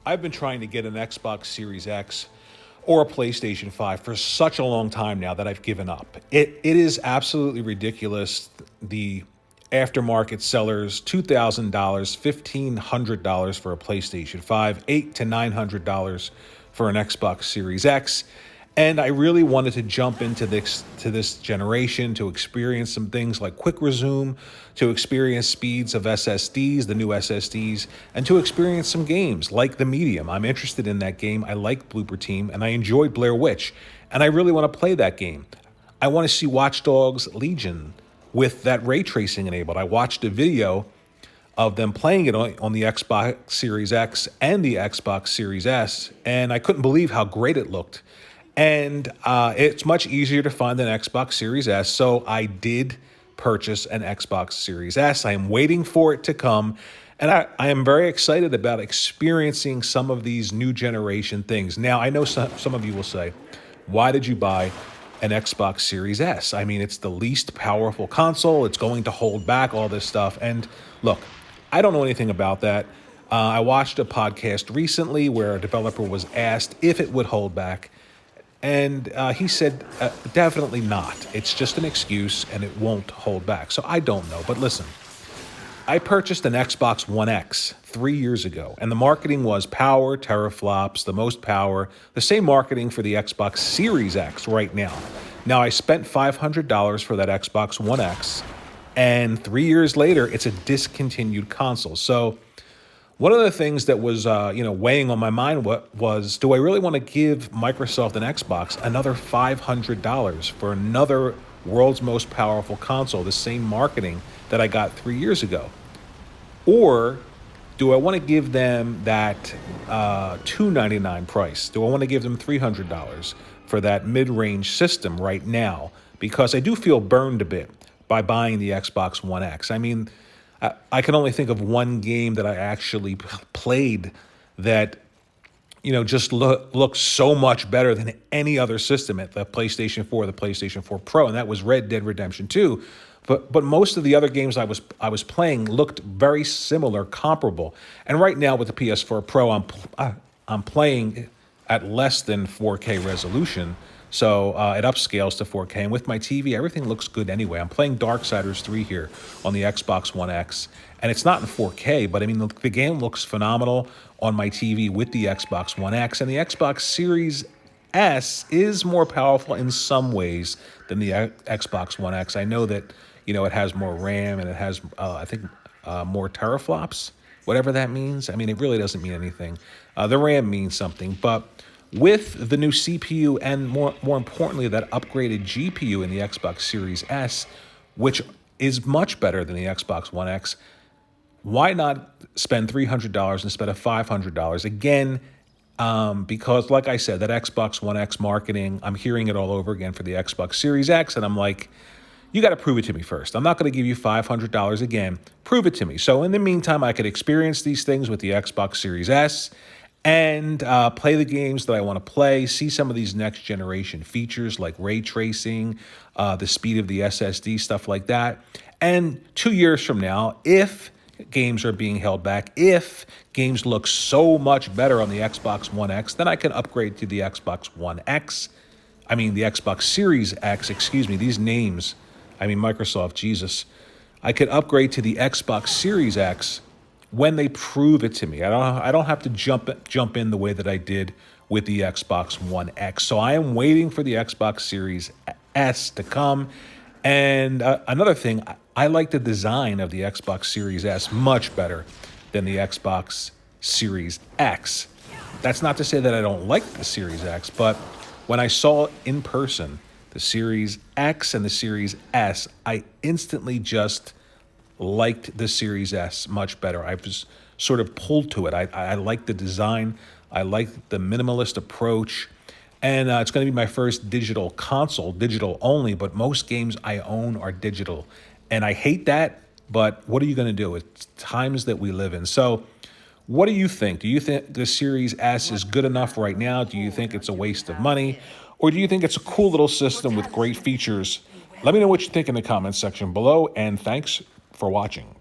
I've been trying to get an Xbox Series X or a PlayStation 5 for such a long time now that I've given up. It is absolutely ridiculous. The aftermarket sellers, $2,000, $1,500 for a PlayStation 5, $800 to $900 for an Xbox Series X. And I really wanted to jump into this generation to experience some things like quick resume, to experience speeds of SSDs, the new SSDs, and to experience some games like the Medium. I'm interested in that game. I like Blooper Team, and I enjoyed Blair Witch, and I really want to play that game. I want to see Watch Dogs Legion with that ray tracing enabled. I watched a video of them playing it on the Xbox Series X and the Xbox Series S, and I couldn't believe how great it looked. And it's much easier to find an Xbox Series S, so I did purchase an Xbox Series S. I am waiting for it to come, and I am very excited about experiencing some of these new generation things. Now, I know some of you will say, why did you buy an Xbox Series S? I mean, it's the least powerful console. It's going to hold back all this stuff. And look, I don't know anything about that. I watched a podcast recently where a developer was asked if it would hold back. And he said, definitely not. It's just an excuse and it won't hold back. So I don't know. But listen, I purchased an Xbox One X 3 years ago, and the marketing was power, teraflops, the most power, the same marketing for the Xbox Series X right now. Now, I spent $500 for that Xbox One X, and 3 years later, it's a discontinued console. So one of the things that was, weighing on my mind was, do I really want to give Microsoft and Xbox another $500 for another world's most powerful console, the same marketing that I got 3 years ago? Or do I want to give them that $299 price? Do I want to give them $300 for that mid-range system right now? Because I do feel burned a bit by buying the Xbox One X. I mean, I can only think of one game that I actually played that, just looks so much better than any other system at the PlayStation 4, the PlayStation 4 Pro, and that was Red Dead Redemption 2. But most of the other games I was playing looked very similar, comparable. And right now with the PS4 Pro, I'm playing at less than 4K resolution. So it upscales to 4K. And with my TV, everything looks good anyway. I'm playing Darksiders 3 here on the Xbox One X. And it's not in 4K, but I mean, the game looks phenomenal on my TV with the Xbox One X. And the Xbox Series S is more powerful in some ways than the Xbox One X. I know that, it has more RAM and it has, more teraflops, whatever that means. I mean, it really doesn't mean anything. The RAM means something, but with the new CPU and more importantly, that upgraded GPU in the Xbox Series S, which is much better than the Xbox One X, why not spend $300 instead of $500? Again, because like I said, that Xbox One X marketing, I'm hearing it all over again for the Xbox Series X, and I'm like, you got to prove it to me first. I'm not going to give you $500 again. Prove it to me. So in the meantime, I could experience these things with the Xbox Series S and play the games that I want to play, see some of these next generation features like ray tracing, the speed of the SSD, stuff like that. And 2 years from now, if games are being held back, if games look so much better on the Xbox One X, then I can upgrade to the Xbox One X. I mean, the Xbox Series X, these names. I mean, Microsoft, Jesus. I could upgrade to the Xbox Series X when they prove it to me. I don't have to jump in the way that I did with the Xbox One X. So I am waiting for the Xbox Series S to come. And another thing, I like the design of the Xbox Series S much better than the Xbox Series X. That's not to say that I don't like the Series X, but when I saw it in person, the Series X and the Series S, I instantly just liked the Series S much better. I was sort of pulled to it. I like the design. I like the minimalist approach. And it's going to be my first digital console, digital only, but most games I own are digital. And I hate that, but what are you going to do? It's times that we live in. So what do you think? Do you think the Series S is good enough right now? Do you think it's a waste of money? Or do you think it's a cool little system with great features? Let me know what you think in the comments section below, and thanks for watching.